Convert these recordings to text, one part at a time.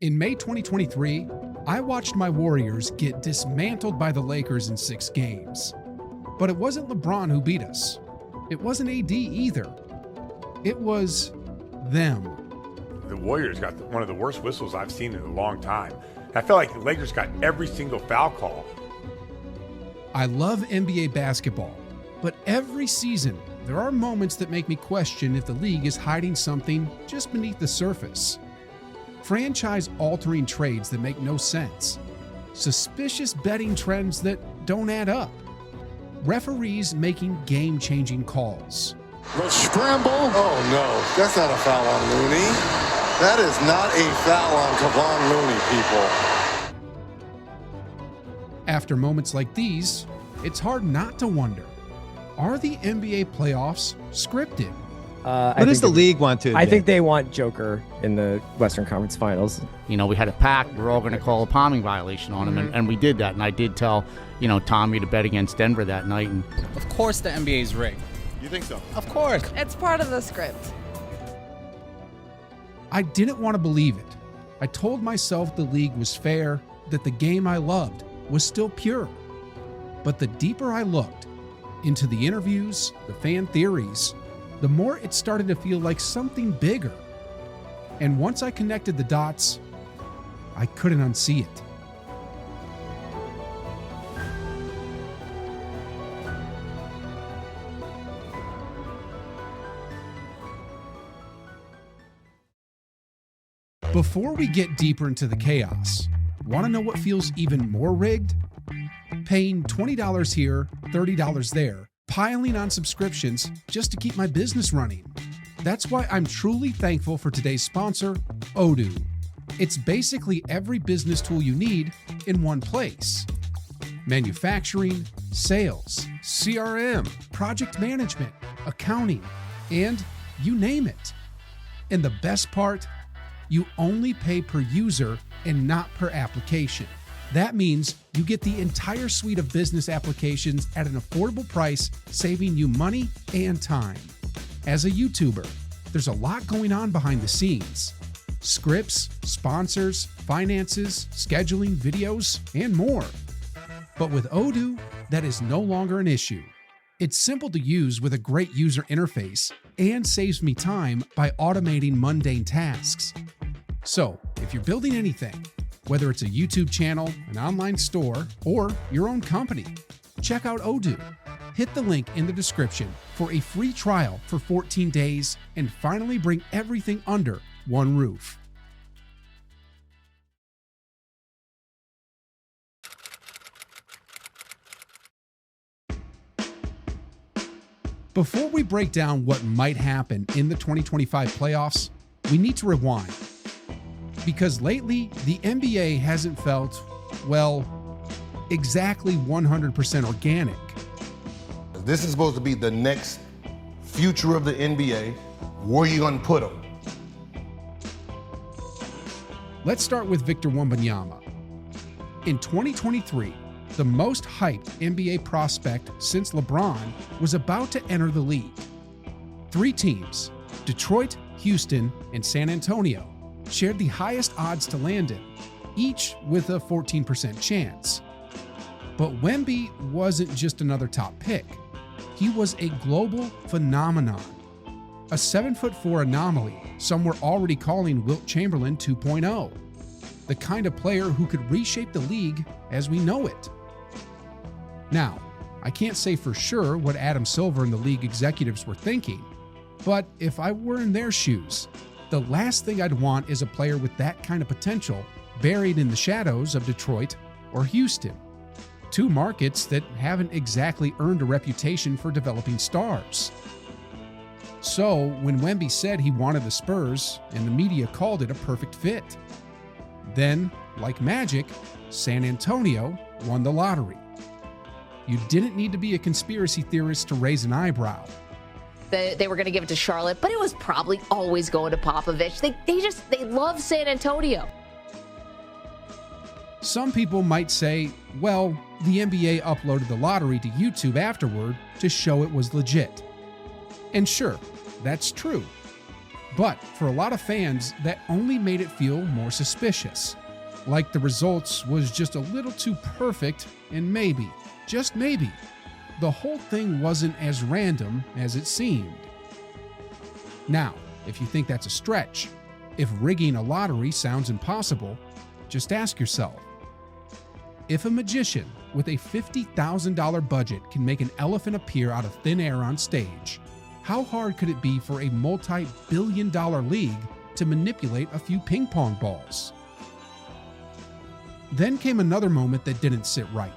In May 2023, I watched my Warriors get dismantled by the Lakers in 6 games. But it wasn't LeBron who beat us. It wasn't AD either. It was them. The Warriors got one of the worst whistles I've seen in a long time. I felt like the Lakers got every single foul call. I love NBA basketball, but every season there are moments that make me question if the league is hiding something just beneath the surface. Franchise-altering trades that make no sense. Suspicious betting trends that don't add up. Referees making game-changing calls. The scramble. Oh no, that's not a foul on Looney. That is not a foul on Kevon Looney, people. After moments like these, it's hard not to wonder, are the NBA playoffs scripted? What does the league want to? I think they want Joker in the Western Conference Finals. You know, we had a pact. We're all going to call a palming violation on him, and we did that. And I did tell, Tommy to bet against Denver that night. And of course the NBA's rigged. You think so? Of course. It's part of the script. I didn't want to believe it. I told myself the league was fair, that the game I loved was still pure. But the deeper I looked into the interviews, the fan theories, the more it started to feel like something bigger. And once I connected the dots, I couldn't unsee it. Before we get deeper into the chaos, want to know what feels even more rigged? Paying $20 here, $30 there, piling on subscriptions just to keep my business running. That's why I'm truly thankful for today's sponsor, Odoo. It's basically every business tool you need in one place. Manufacturing, sales, CRM, project management, accounting, and you name it. And the best part, you only pay per user and not per application. That means you get the entire suite of business applications at an affordable price, saving you money and time. As a YouTuber, there's a lot going on behind the scenes. Scripts, sponsors, finances, scheduling, videos, and more. But with Odoo, that is no longer an issue. It's simple to use with a great user interface and saves me time by automating mundane tasks. So, if you're building anything, whether it's a YouTube channel, an online store, or your own company, check out Odoo. Hit the link in the description for a free trial for 14 days and finally bring everything under one roof. Before we break down what might happen in the 2025 playoffs, we need to rewind. Because lately, the NBA hasn't felt, well, exactly 100% organic. This is supposed to be the next future of the NBA. Where are you going to put them? Let's start with Victor Wembanyama. In 2023, the most hyped NBA prospect since LeBron was about to enter the league. 3 teams, Detroit, Houston, and San Antonio, shared the highest odds to land him, each with a 14% chance. But Wemby wasn't just another top pick. He was a global phenomenon. A 7'4" anomaly some were already calling Wilt Chamberlain 2.0. The kind of player who could reshape the league as we know it. Now, I can't say for sure what Adam Silver and the league executives were thinking, but if I were in their shoes, the last thing I'd want is a player with that kind of potential buried in the shadows of Detroit or Houston, 2 markets that haven't exactly earned a reputation for developing stars. So when Wemby said he wanted the Spurs and the media called it a perfect fit, then, like magic, San Antonio won the lottery. You didn't need to be a conspiracy theorist to raise an eyebrow. They were going to give it to Charlotte, but it was probably always going to Popovich. They love San Antonio. Some people might say, well, the NBA uploaded the lottery to YouTube afterward to show it was legit. And sure, that's true. But for a lot of fans, that only made it feel more suspicious. Like the results was just a little too perfect, and maybe, just maybe, the whole thing wasn't as random as it seemed. Now, if you think that's a stretch, if rigging a lottery sounds impossible, just ask yourself, if a magician with a $50,000 budget can make an elephant appear out of thin air on stage, how hard could it be for a multi-billion-dollar league to manipulate a few ping pong balls? Then came another moment that didn't sit right.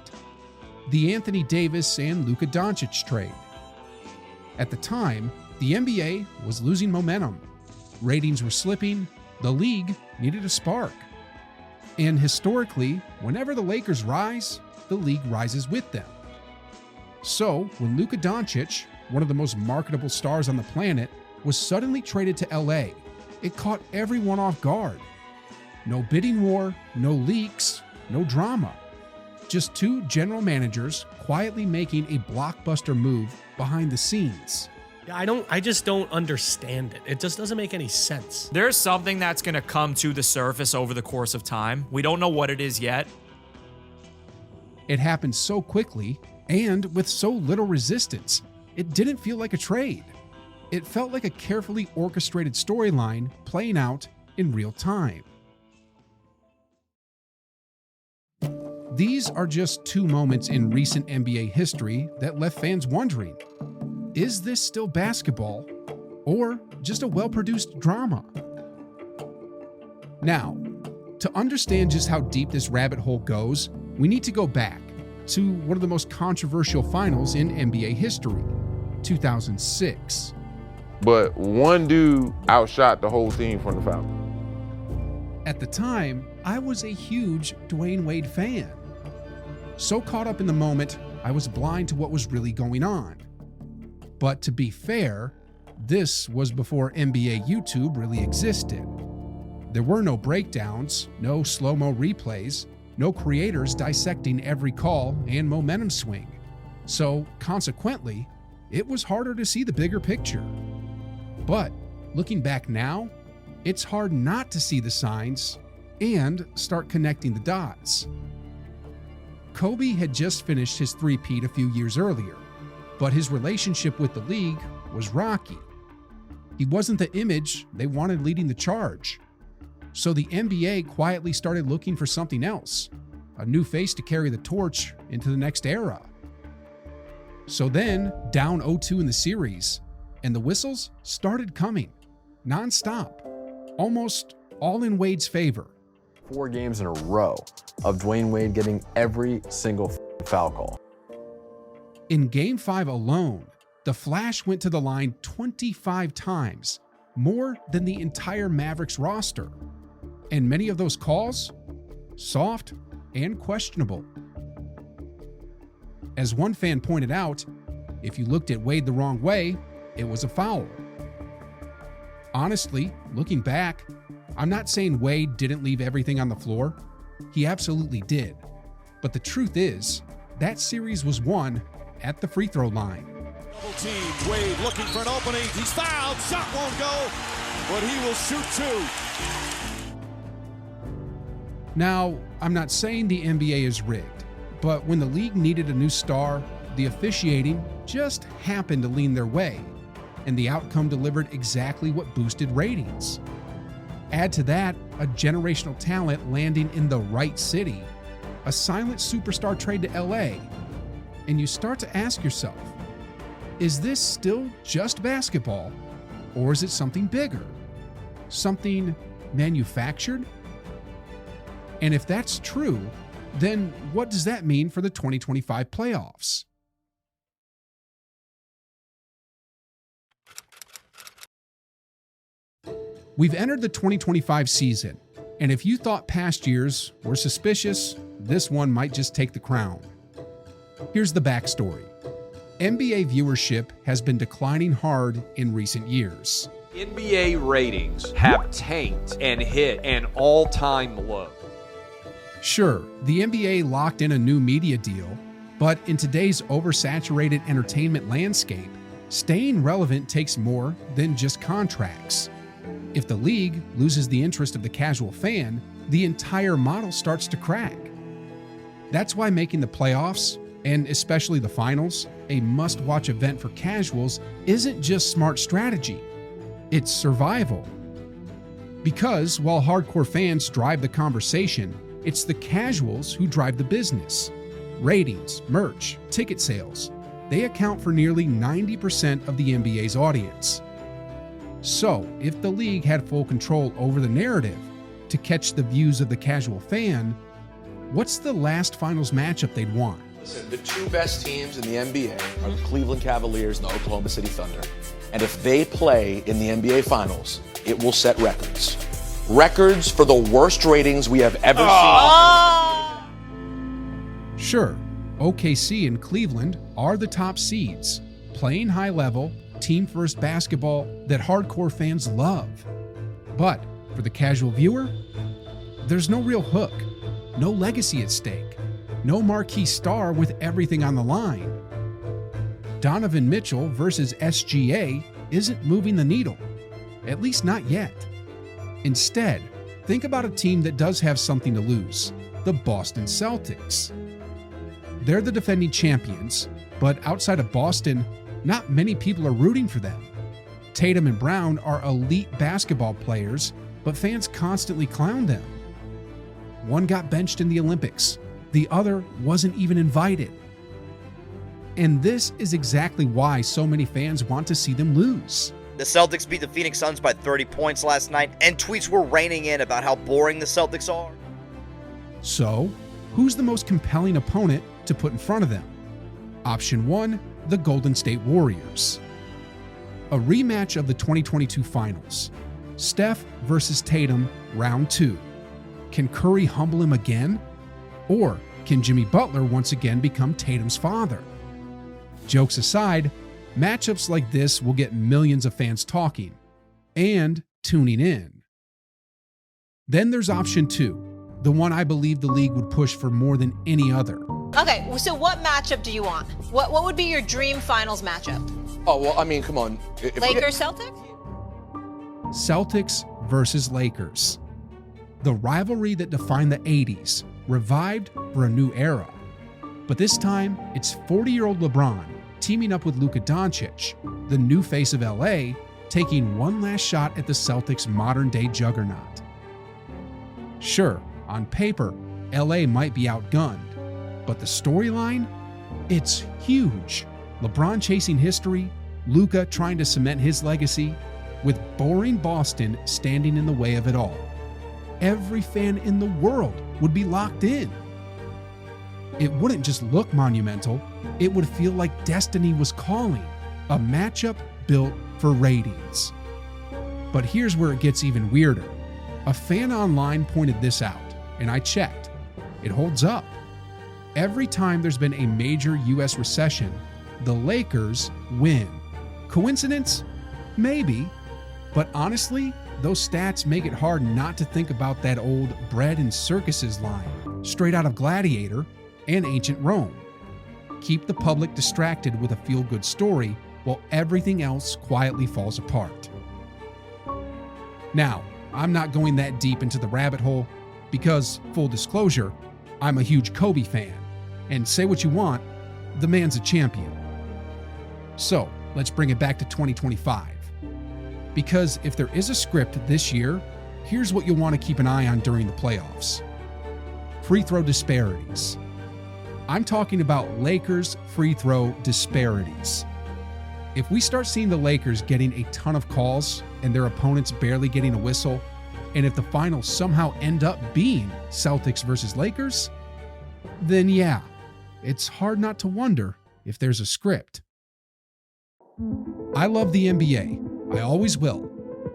The Anthony Davis and Luka Doncic trade. At the time, the NBA was losing momentum. Ratings were slipping. The league needed a spark. And historically, whenever the Lakers rise, the league rises with them. So, when Luka Doncic, one of the most marketable stars on the planet, was suddenly traded to LA, it caught everyone off guard. No bidding war, no leaks, no drama. Just two general managers quietly making a blockbuster move behind the scenes. I just don't understand it. It just doesn't make any sense. There's something that's going to come to the surface over the course of time. We don't know what it is yet. It happened so quickly and with so little resistance, it didn't feel like a trade. It felt like a carefully orchestrated storyline playing out in real time. These are just two moments in recent NBA history that left fans wondering, is this still basketball or just a well-produced drama? Now, to understand just how deep this rabbit hole goes, we need to go back to one of the most controversial finals in NBA history, 2006. But one dude outshot the whole team from the foul. At the time, I was a huge Dwayne Wade fan. So caught up in the moment, I was blind to what was really going on. But to be fair, this was before NBA YouTube really existed. There were no breakdowns, no slow-mo replays, no creators dissecting every call and momentum swing. So consequently, it was harder to see the bigger picture. But looking back now, it's hard not to see the signs and start connecting the dots. Kobe had just finished his three-peat a few years earlier, but his relationship with the league was rocky. He wasn't the image they wanted leading the charge. So the NBA quietly started looking for something else, a new face to carry the torch into the next era. So then, down 0-2 in the series, and the whistles started coming, nonstop, almost all in Wade's favor. 4 games in a row of Dwayne Wade getting every single foul call. In Game 5 alone, the Flash went to the line 25 times, more than the entire Mavericks roster. And many of those calls, soft and questionable. As one fan pointed out, if you looked at Wade the wrong way, it was a foul. Honestly, looking back, I'm not saying Wade didn't leave everything on the floor. He absolutely did. But the truth is, that series was won at the free throw line. Double team, Wade looking for an opening. He's fouled, shot won't go, but he will shoot 2. Now, I'm not saying the NBA is rigged, but when the league needed a new star, the officiating just happened to lean their way, and the outcome delivered exactly what boosted ratings. Add to that a generational talent landing in the right city, a silent superstar trade to LA, and you start to ask yourself, is this still just basketball, or is it something bigger? Something manufactured? And if that's true, then what does that mean for the 2025 playoffs? We've entered the 2025 season, and if you thought past years were suspicious, this one might just take the crown. Here's the backstory. NBA viewership has been declining hard in recent years. NBA ratings have tanked and hit an all-time low. Sure, the NBA locked in a new media deal, but in today's oversaturated entertainment landscape, staying relevant takes more than just contracts. If the league loses the interest of the casual fan, the entire model starts to crack. That's why making the playoffs, and especially the finals, a must-watch event for casuals isn't just smart strategy, it's survival. Because while hardcore fans drive the conversation, it's the casuals who drive the business. Ratings, merch, ticket sales, they account for nearly 90% of the NBA's audience. So, if the league had full control over the narrative to catch the views of the casual fan, what's the last finals matchup they'd want? Listen, the two best teams in the NBA are the Cleveland Cavaliers and the Oklahoma City Thunder. And if they play in the NBA Finals, it will set records. Records for the worst ratings we have ever seen. Sure, OKC and Cleveland are the top seeds, playing high level, team-first basketball that hardcore fans love. But for the casual viewer, there's no real hook, no legacy at stake, no marquee star with everything on the line. Donovan Mitchell versus SGA isn't moving the needle, at least not yet. Instead, think about a team that does have something to lose, the Boston Celtics. They're the defending champions, but outside of Boston, not many people are rooting for them. Tatum and Brown are elite basketball players, but fans constantly clown them. One got benched in the Olympics, the other wasn't even invited. And this is exactly why so many fans want to see them lose. The Celtics beat the Phoenix Suns by 30 points last night, and tweets were raining in about how boring the Celtics are. So, who's the most compelling opponent to put in front of them? Option 1, the Golden State Warriors. A rematch of the 2022 Finals. Steph versus Tatum, round 2. Can Curry humble him again? Or can Jimmy Butler once again become Tatum's father? Jokes aside, matchups like this will get millions of fans talking and tuning in. Then there's option 2, the one I believe the league would push for more than any other. Okay, so what matchup do you want? What would be your dream finals matchup? Oh, well, I mean, come on. Lakers, Celtics? Celtics versus Lakers. The rivalry that defined the 80s, revived for a new era. But this time, it's 40-year-old LeBron teaming up with Luka Doncic, the new face of LA, taking one last shot at the Celtics' modern-day juggernaut. Sure, on paper, LA might be outgunned, but the storyline? It's huge. LeBron chasing history, Luka trying to cement his legacy, with boring Boston standing in the way of it all. Every fan in the world would be locked in. It wouldn't just look monumental, it would feel like destiny was calling, a matchup built for ratings. But here's where it gets even weirder. A fan online pointed this out, and I checked. It holds up. Every time there's been a major US recession, the Lakers win. Coincidence? Maybe. But honestly, those stats make it hard not to think about that old bread and circuses line, straight out of Gladiator and ancient Rome. Keep the public distracted with a feel-good story while everything else quietly falls apart. Now, I'm not going that deep into the rabbit hole because, full disclosure, I'm a huge Kobe fan, and say what you want, the man's a champion. So, let's bring it back to 2025. Because if there is a script this year, here's what you'll want to keep an eye on during the playoffs. Free throw disparities. I'm talking about Lakers free throw disparities. If we start seeing the Lakers getting a ton of calls and their opponents barely getting a whistle, and if the finals somehow end up being Celtics versus Lakers, then yeah, it's hard not to wonder if there's a script. I love the NBA. I always will.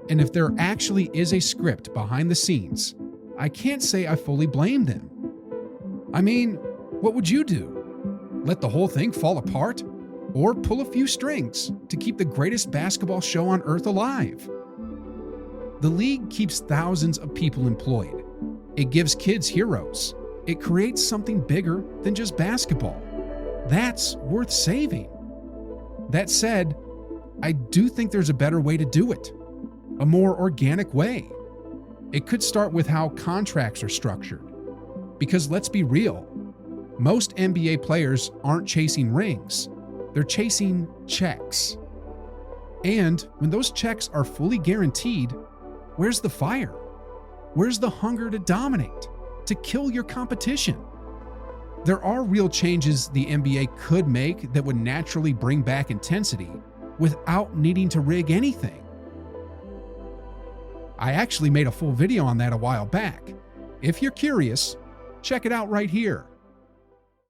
And if there actually is a script behind the scenes, I can't say I fully blame them. I mean, what would you do? Let the whole thing fall apart? Or pull a few strings to keep the greatest basketball show on earth alive? The league keeps thousands of people employed. It gives kids heroes. It creates something bigger than just basketball. That's worth saving. That said, I do think there's a better way to do it. a more organic way. It could start with how contracts are structured. Because let's be real, most NBA players aren't chasing rings, they're chasing checks. And when those checks are fully guaranteed, where's the fire? Where's the hunger to dominate, to kill your competition? There are real changes the NBA could make that would naturally bring back intensity without needing to rig anything. I actually made a full video on that a while back. If you're curious, check it out right here.